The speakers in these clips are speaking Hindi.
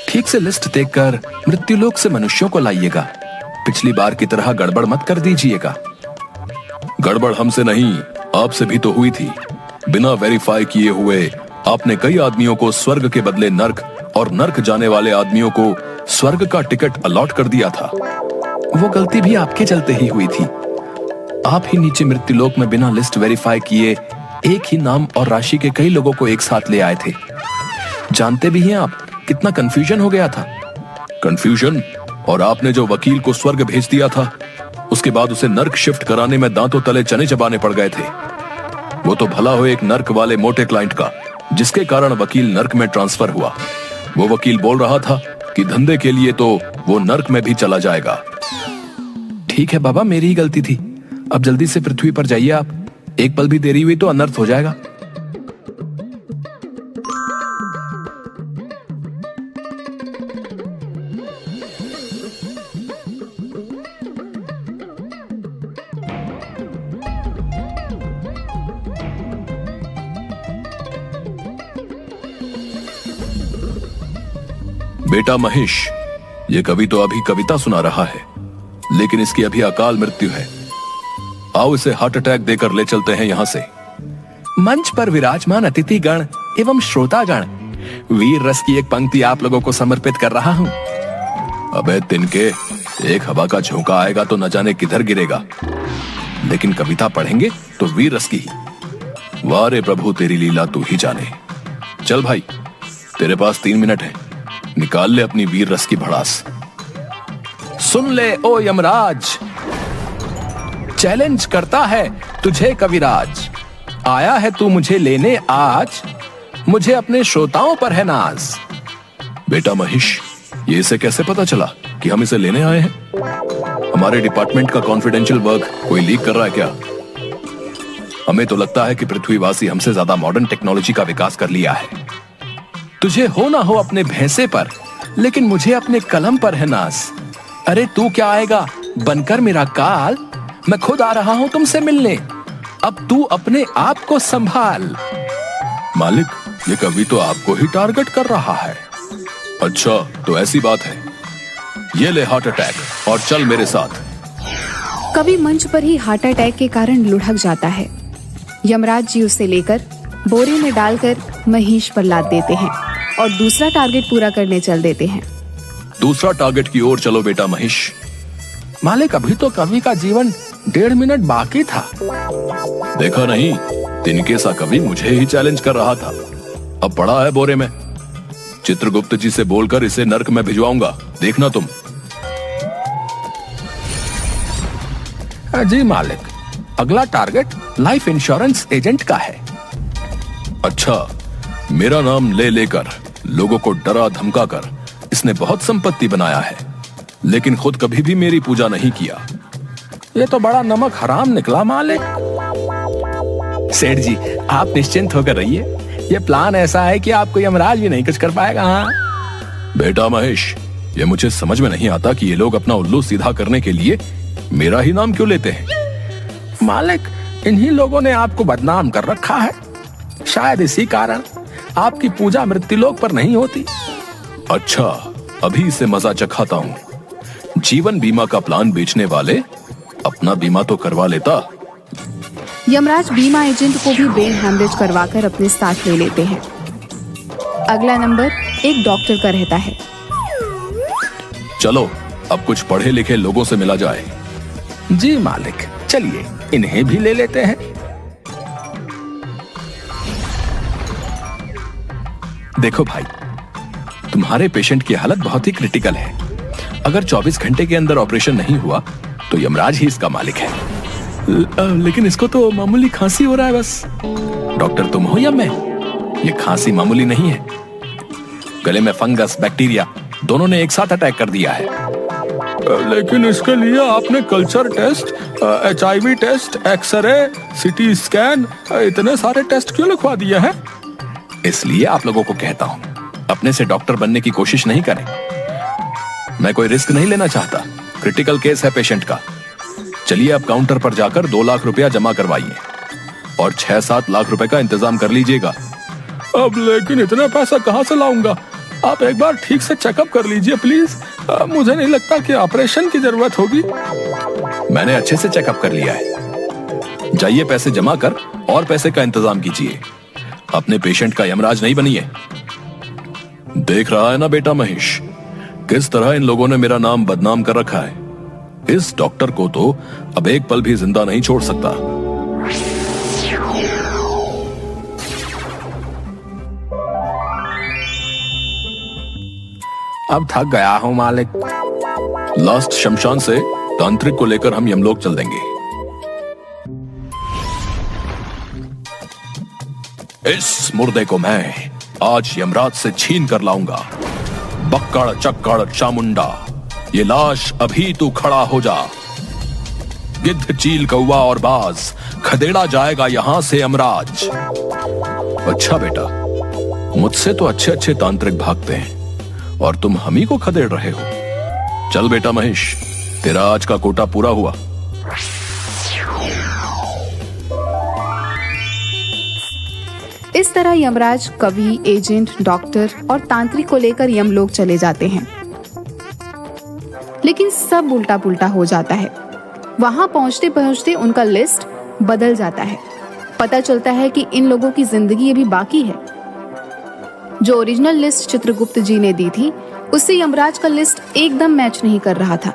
ठीक से लिस्ट देखकर मृत्युलोक से मनुष्यों को लाइएगा। पिछली बार की तरह गड़बड़ मत कर दीजिएगा। गड़बड़ हमसे नहीं, आपसे भी तो हुई थी। बिना वेरीफाई किए हुए आपने कई आदमियों को स्वर्ग के बदले नर्क और नर्क जाने वाले आदमियों को स्वर्ग का टिकट अलॉट कर दिया था। वो गलती भी आपके चलते ही हुई थी। आप ही नीचे मृत्युलोक में बिना लिस्ट वेरीफाई किए एक ही नाम और राशि के कई लोगों को एक साथ ले आए थे। जानते भी हैं आप कितना कंफ्यूजन हो गया था। कंफ्यूजन? और आपने जो वकील को स्वर्ग भेज दिया था, उसके बाद उसे नर्क शिफ्ट कराने में दांतों तले चने चबाने पड़ गए थे। वो तो भला हो एक नर्क वाले मोटे क्लाइंट का, जिसके कारण वकील नर्क में ट्रांसफर हुआ। वो वकील बोल रहा था कि धंधे के लिए तो वो नर्क में भी चला जाएगा। ठीक है बाबा, मेरी ही गलती थी। अब जल्दी से पृथ्वी पर जाइए आप। एक पल भी देरी हुई तो अनर्थ हो जाएगा। बेटा महेश, ये कवि तो अभी कविता सुना रहा है, लेकिन इसकी अभी अकाल मृत्यु है। आओ इसे हार्ट अटैक देकर ले चलते हैं यहाँ से। मंच पर विराजमान अतिथिगण एवं श्रोतागण, वीर रस की एक पंक्ति आप लोगों को समर्पित कर रहा हूँ। अबे तिनके, एक हवा का झोंका आएगा तो न जाने किधर गिरेगा, लेकिन कविता पढ़ेंगे तो वीर रस की ही। वाह रे प्रभु, तेरी लीला तू ही जाने। चल भाई, तेरे पास 3 मिनट है, निकाल ले अपनी वीर रस की भड़ास। सुन ले ओ यमराज, चैलेंज करता है तुझे कविराज। आया है तू मुझे लेने आज, मुझे अपने श्रोताओं पर है नाज। बेटा महेश, ये इसे कैसे पता चला कि हम इसे लेने आए हैं? हमारे डिपार्टमेंट का कॉन्फिडेंशियल वर्क कोई लीक कर रहा है क्या? हमें तो लगता है कि पृथ्वीवासी हमसे ज्यादा मॉडर्न टेक्नोलॉजी का विकास कर लिया है। तुझे हो ना हो अपने भैंसे पर, लेकिन मुझे अपने कलम पर है नाज। अरे तू क्या आएगा बनकर मेरा काल, मैं खुद आ रहा हूं तुमसे मिलने। अब तू अपने आप को संभाल। मालिक, ये कवि तो आपको ही टारगेट कर रहा है। अच्छा तो ऐसी बात है, ये ले हार्ट अटैक और चल मेरे साथ। कवि मंच पर ही हार्ट अटैक के कारण लुढ़क जाता है। यमराज जी उसे लेकर बोरे में डालकर महेश पर लाद देते हैं और दूसरा टारगेट पूरा करने चल देते हैं। दूसरा टारगेट की ओर चलो बेटा महेश। मालिक, अभी तो कवि का जीवन 1.5 मिनट बाकी था। देखा नहीं, तिनके सा कवि मुझे ही चैलेंज कर रहा था। अब पड़ा है बोरे में। चित्रगुप्त जी से बोलकर इसे नर्क में भिजवाऊंगा, देखना तुम। जी मालिक, अगला टारगेट लाइफ इंश्योरेंस एजेंट का है। अच्छा, मेरा नाम ले लेकर लोगों को डरा धमका कर इसने बहुत संपत्ति बनाया है, लेकिन खुद कभी भी मेरी पूजा नहीं किया। ये तो बड़ा नमक हराम निकला मालिक। सेठ जी, आप निश्चिंत होकर रहिए। ये प्लान ऐसा है कि आपको यमराज भी नहीं कुछ कर पाएगा। हाँ बेटा महेश, ये मुझे समझ में नहीं आता कि ये लोग अपना उल्लू सीधा करने के लिए मेरा ही नाम क्यों लेते हैं। मालिक, इन्हीं लोगों ने आपको बदनाम कर रखा है। शायद इसी कारण आपकी पूजा मृत्युलोक पर नहीं होती। अच्छा, अभी इसे मजा चखाता हूँ। जीवन बीमा का प्लान बेचने वाले अपना बीमा तो करवा लेता। यमराज बीमा एजेंट को भी ब्रेन हैमरेज करवाकर अपने साथ ले लेते हैं। अगला नंबर एक डॉक्टर का रहता है। चलो अब कुछ पढ़े लिखे लोगों से मिला जाए। जी मालिक, चलिए इन्हें भी ले लेते हैं। देखो भाई, तुम्हारे पेशेंट की हालत बहुत ही क्रिटिकल है। अगर 24 घंटे के अंदर ऑपरेशन नहीं हुआ तो यमराज ही इसका मालिक है। लेकिन इसको तो मामूली खांसी हो रहा है बस। डॉक्टर तुम हो या मैं? ये खांसी मामूली नहीं है। गले में फंगस, बैक्टीरिया दोनों ने एक साथ अटैक कर दिया है। लेकिन इसके लिए आपने culture test, HIV test, x ray, CT scan, इतने सारे टेस्ट क्यों लिखवा दिए हैं? इसलिए आप लोगों को कहता हूं, अपने से डॉक्टर बनने की कोशिश नहीं करें। मैं कोई रिस्क नहीं लेना चाहता। क्रिटिकल केस है पेशेंट का। चलिए अब काउंटर पर जाकर 2 लाख रुपया जमा करवाइए। और 6-7 लाख रुपए का इंतजाम कर लीजिएगा। अब लेकिन इतना पैसा कहाँ से लाऊंगा? आप एक बार ठीक से चेकअप कर लीजिए प्लीज। मुझे नहीं लगता कि ऑपरेशन की जरूरत होगी। मैंने अच्छे से चेकअप कर लिया है। जाइए पैसे जमा कर और पैसे का इंतजाम कीजिए। अपने पेशेंट का यमराज नहीं बनिए। देख रहा है ना बेटा महेश, किस तरह इन लोगों ने मेरा नाम बदनाम कर रखा है। इस डॉक्टर को तो अब एक पल भी जिंदा नहीं छोड़ सकता। अब थक गया हूं मालिक। लास्ट शमशान से तांत्रिक को लेकर हम यमलोक चल देंगे। इस मुर्दे को मैं आज यमराज से छीन कर लाऊंगा। बक्कड़ चक्कड़ चामुंडा, ये लाश अभी तू खड़ा हो जा। गिद्ध चील कौवा और बाज, खदेड़ा जाएगा यहां से यमराज। अच्छा बेटा, मुझसे तो अच्छे अच्छे तांत्रिक भागते हैं और तुम हम ही को खदेड़ रहे हो। चल बेटा महेश, तेरा आज का कोटा पूरा हुआ। इस तरह यमराज कवि, एजेंट, डॉक्टर और तांत्रिक को लेकर यमलोक चले जाते हैं। लेकिन सब उल्टा पुल्टा हो जाता है। वहां पहुंचते पहुंचते उनका लिस्ट बदल जाता है। पता चलता है कि इन लोगों की जिंदगी अभी बाकी है। जो ओरिजिनल लिस्ट चित्रगुप्त जी ने दी थी, उससे यमराज का लिस्ट एकदम मैच नहीं कर रहा था।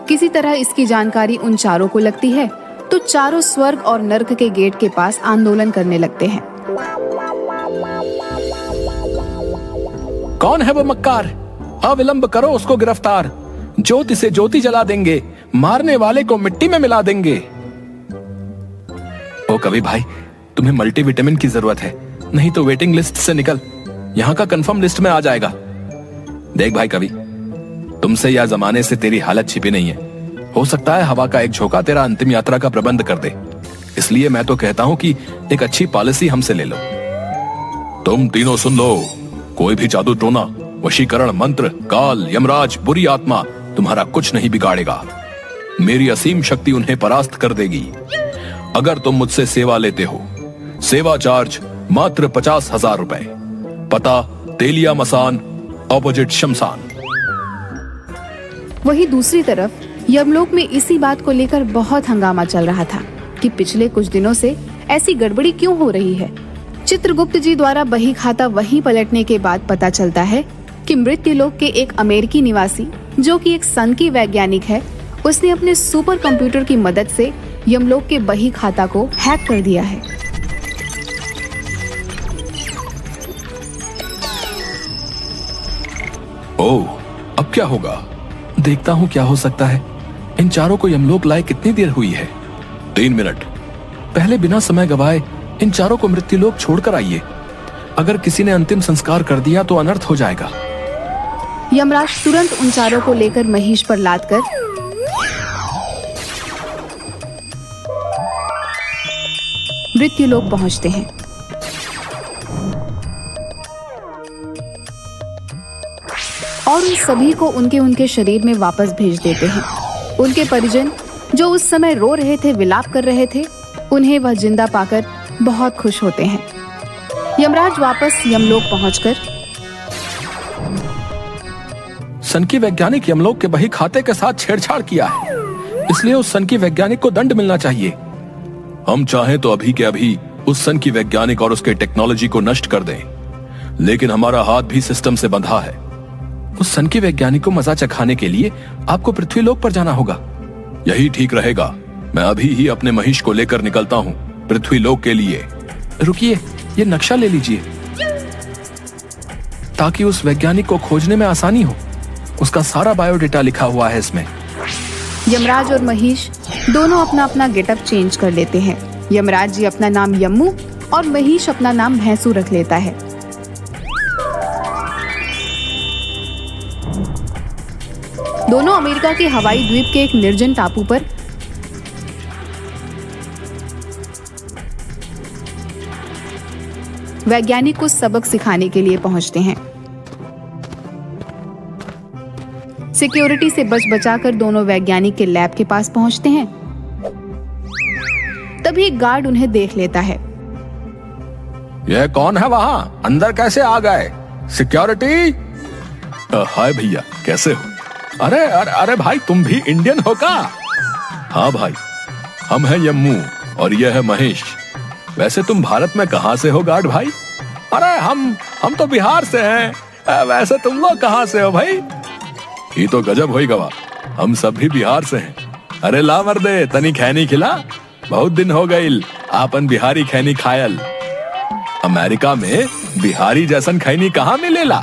किसी तरह इसकी जानकारी उन चारों को लगती है तो चारों स्वर्ग और नर्क के गेट के पास आंदोलन करने लगते हैं। कौन है वो मक्कार? अविलंब करो उसको गिरफ्तार। ज्योति से ज्योति जला देंगे, मारने वाले को मिट्टी में मिला देंगे। ओ कवि भाई, तुम्हें मल्टीविटामिन की जरूरत है, नहीं तो वेटिंग लिस्ट से निकल। यहाँ का कंफर्म लिस्ट में आ जाएगा। देख भाई कवि, तुमसे या जमाने से तेरी हालत छिपी नहीं है। हो सकता है हवा का एक झोंका तेरा अंतिम यात्रा का प्रबंध कर दे। इसलिए मैं तो कहता हूं कि एक अच्छी पॉलिसी हमसे ले लो। तुम तीनों सुन लो, कोई भी जादू टोना, वशीकरण मंत्र, काल, यमराज, बुरी आत्मा तुम्हारा कुछ नहीं बिगाड़ेगा। मेरी असीम शक्ति उन्हें परास्त कर देगी। अगर तुम मुझसे सेवा लेते हो, सेवा चार्ज मात्र 50,000 रुपए। पता तेलिया मसान, ऑपोजिट शमशान। वहीं दूसरी तरफ यमलोक में इसी बात को लेकर बहुत हंगामा चल रहा था कि पिछले कुछ दिनों से ऐसी गड़बड़ी क्यों हो रही है। चित्रगुप्त जी द्वारा बही खाता वहीं पलटने के बाद पता चलता है कि मृत्युलोक के एक अमेरिकी निवासी, जो कि एक सन की वैज्ञानिक है, उसने अपने सुपर कंप्यूटर की मदद से यमलोक के बही खाता को हैक कर दिया है। ओह, अब क्या होगा? देखता हूँ क्या हो सकता है। इन चारों को यमलोक लाए कितनी देर हुई है? 3 मिनट। पहले बिना समय गवाए इन चारों को मृत्युलोक छोड़कर आइए। अगर किसी ने अंतिम संस्कार कर दिया तो अनर्थ हो जाएगा। यमराज तुरंत उन चारों को लेकर महेश पर लाद कर मृत्युलोक पहुंचते हैं। और उन सभी को उनके उनके शरीर में वापस भेज देते हैं। उनके परिजन जो उस समय रो रहे थे, विलाप कर रहे थे, उन्हें वह जिंदा पाकर बहुत खुश होते हैं। यमराज वापस यमलोक पहुंचकर सन की वैज्ञानिक यमलोक के बही खाते के साथ छेड़छाड़ किया है, इसलिए उस सन की वैज्ञानिक को दंड मिलना चाहिए। हम चाहें तो अभी के अभी उस सन की वैज्ञानिक और उसके टेक्नोलॉजी को नष्ट कर दें, लेकिन हमारा हाथ भी सिस्टम से बंधा है। उस सन की वैज्ञानिक को मजा चखाने के लिए आपको पृथ्वीलोक पर जाना होगा। यही ठीक रहेगा। मैं अभी ही अपने महिष को लेकर निकलता हूँ पृथ्वीलोक के लिए। रुकिए, ये नक्शा ले लीजिए ताकि उस वैज्ञानिक को खोजने में आसानी हो। उसका सारा बायोडेटा लिखा हुआ है इसमें। यमराज और महेश दोनों अपना अपना गेटअप चेंज कर लेते हैं। यमराज जी अपना नाम यम्मू और महेश अपना नाम भैंसू रख लेता है। दोनों अमेरिका के हवाई द्वीप के एक निर्जन टापू पर वैज्ञानिक को सबक सिखाने के लिए पहुंचते हैं। सिक्योरिटी से बच बचाकर दोनों वैज्ञानिक के लैब के पास पहुंचते हैं। तभी एक गार्ड उन्हें देख लेता है। यह कौन है वहां? अंदर कैसे आ गए? सिक्योरिटी! हाय भैया, कैसे हो? अरे अरे अरे भाई, तुम भी इंडियन हो का? हाँ भाई, हम हैं यम्मू और यह है महेश। वैसे तुम भारत में कहाँ से हो गार्ड भाई? अरे हम तो बिहार से हैं। वैसे तुम लोग कहाँ से हो भाई? ये तो गजब होई गवा, हम सब भी बिहार से हैं। अरे ला मर्दे, तनी खैनी खिला। बहुत दिन हो गईल आपन बिहारी खैनी खायल। अमेरिका में बिहारी जैसन खैनी कहाँ मिलेला?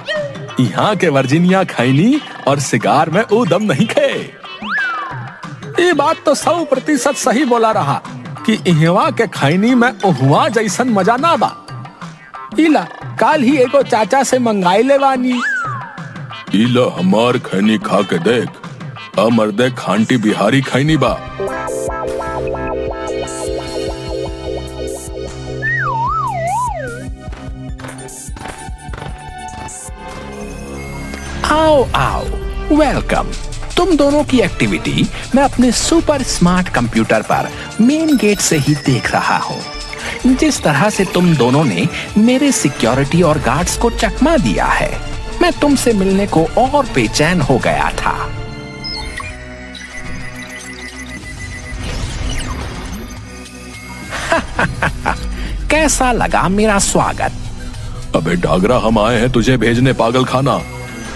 यहाँ के वर्जीनिया खैनी और सिगार में उदम नहीं खे। ये बात तो 100% सही बोला रहा कि इहवा के खैनी में उहवा जैसन मजा ना बा। इला काल ही एगो चाचा से मंगाई ले बानी। इला हमार खैनी खा के देख, मर्दे खांटी बिहारी खैनी बा। आओ आओ, वेलकम। तुम दोनों की एक्टिविटी मैं अपने सुपर स्मार्ट कंप्यूटर पर मेन गेट से ही देख रहा हूँ। जिस तरह से तुम दोनों ने मेरे सिक्योरिटी और गार्ड्स को चकमा दिया है, मैं तुमसे मिलने को और बेचैन हो गया था। कैसा लगा मेरा स्वागत? अबे डागरा, हम आए हैं तुझे भेजने पागल खाना।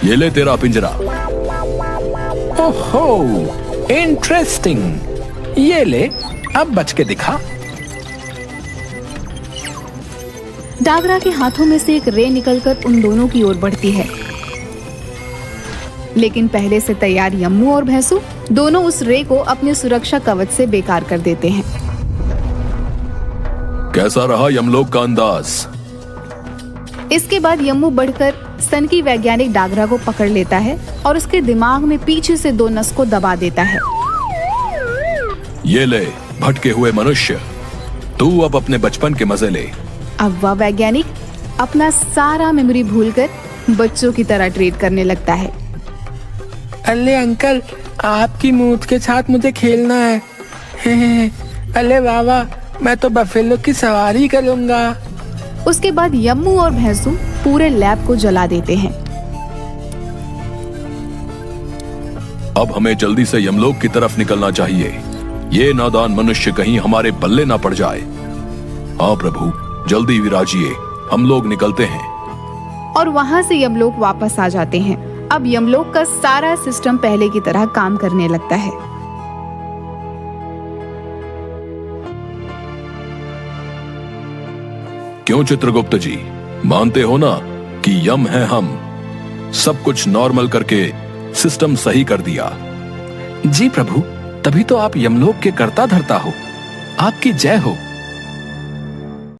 ये ले तेरा पिंजरा। ओहो, इंटरेस्टिंग। ये ले, अब बच के दिखा। डागरा के हाथों में से एक रे निकलकर उन दोनों की ओर बढ़ती है, लेकिन पहले से तैयार यम्मू और भैंसू दोनों उस रे को अपने सुरक्षा कवच से बेकार कर देते हैं। कैसा रहा यमलोक का अंदाज? इसके बाद यम्मू बढ़कर सनकी वैज्ञानिक डागरा को पकड़ लेता है और उसके दिमाग में पीछे से 2 नस को दबा देता है। ये ले भटके हुए मनुष्य, तू अब अपने बचपन के मजे ले। अब वह वैज्ञानिक अपना सारा मेमोरी भूलकर बच्चों की तरह ट्रीट करने लगता है। अले अंकल, आपकी मूठ के साथ मुझे खेलना है। अले बाबा, मैं तो बफेलो की सवारी करूंगा। उसके बाद यम्मू और भैंसू पूरे लैब को जला देते हैं। अब हमें जल्दी से यमलोक की तरफ निकलना चाहिए। ये नादान मनुष्य कहीं हमारे पल्ले ना पड़ जाए। हाँ प्रभु, जल्दी विराजिए, हम लोग निकलते हैं। और वहां से यमलोक वापस आ जाते हैं। अब यमलोक का सारा सिस्टम पहले की तरह काम करने लगता है। क्यों चित्रगुप्त जी, मानते हो ना कि यम है हम? सब कुछ नॉर्मल करके सिस्टम सही कर दिया। जी प्रभु, तभी तो आप यमलोक के कर्ता धर्ता हो। आपकी जय हो।